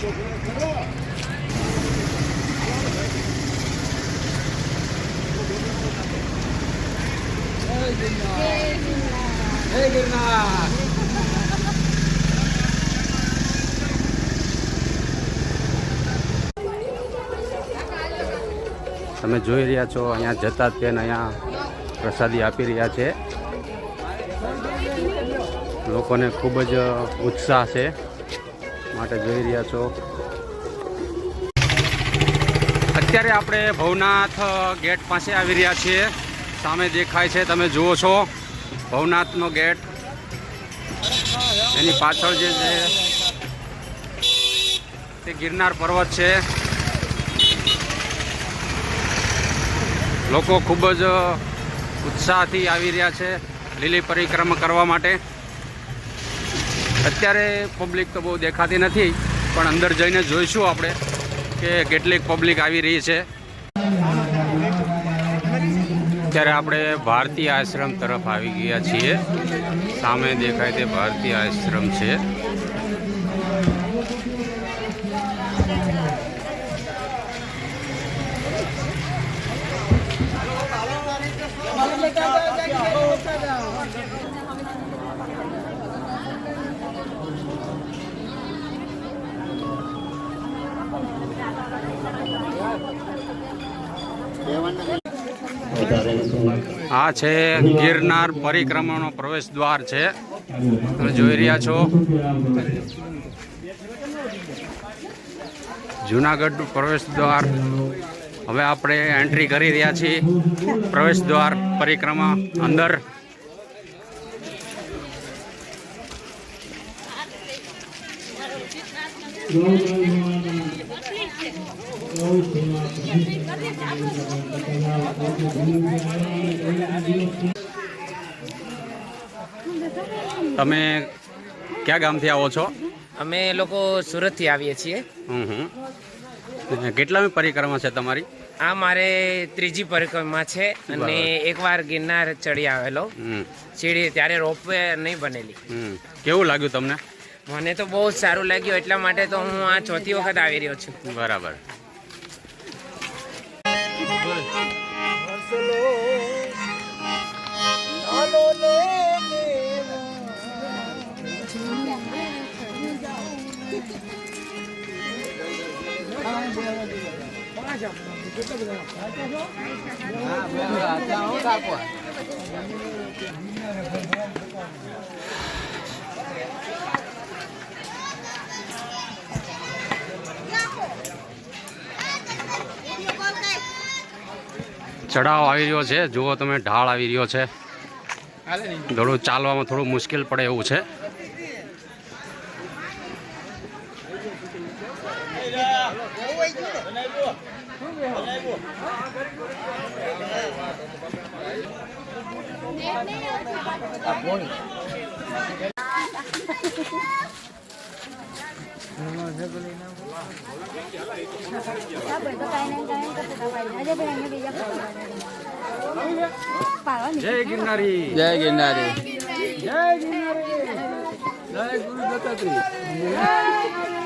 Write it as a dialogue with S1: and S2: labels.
S1: તમે જોઈ રહ્યા છો અહીંયા જતા બેન અહીંયા પ્રસાદી આપી રહ્યા છે. લોકોને ખૂબ જ ઉત્સાહ છે માટે જોઈ રહ્યા છો. અત્યારે આપણે ભવનાથ ગેટ પાસે આવી રહ્યા છીએ. સામે દેખાય છે, તમે જુઓ છો ભવનાથનો ગેટ. એની પાછળ જે છે તે ગિરનાર પર્વત છે. લોકો ખૂબ જ ઉત્સાહથી આવી રહ્યા છે લીલી પરિક્રમા કરવા માટે. અત્યારે પબ્લિક તો બહુ દેખાતી નથી, પણ અંદર જઈને જોઈશું આપણે કે કેટલીક પબ્લિક આવી રહી છે. અત્યારે આપણે ભારતીય આશ્રમ તરફ આવી ગયા છીએ. સામે દેખાય તે ભારતીય આશ્રમ છે. આ છે ગિરનાર પરિક્રમાનો પ્રવેશ દ્વાર છે. તમે જોઈ રહ્યા છો જુનાગઢ પ્રવેશ દ્વાર. હવે આપણે એન્ટ્રી કરી રહ્યા છીએ પ્રવેશ દ્વાર પરિક્રમા અંદર. તમે ક્યાં ગામથી આવો છો?
S2: અમે લોકો સુરતથી આવીએ છીએ.
S1: કેટલામી પરિક્રમા છે તમારી?
S2: આ મારે ત્રીજી પરિક્રમા છે અને એકવાર ગિરનાર ચડી આવેલો સીડી, ત્યારે રોપવે નહીં બનેલી.
S1: કેવું લાગ્યું તમને?
S2: મને તો બહુ સારું લાગ્યું, એટલા માટે તો હું આ ચોથી વખત આવી રહ્યો છું.
S1: બરાબર. ચઢાવ આવી રહ્યો છે, જુઓ તમે, ઢાળ આવી રહ્યો છે. થોડું ચાલવામાં થોડું મુશ્કેલ પડે એવું છે. જય ગિરનારી,
S3: જય ગિરનારી,
S1: જય ગિરનારી, જય ગુરુ દત્તાત્રેય.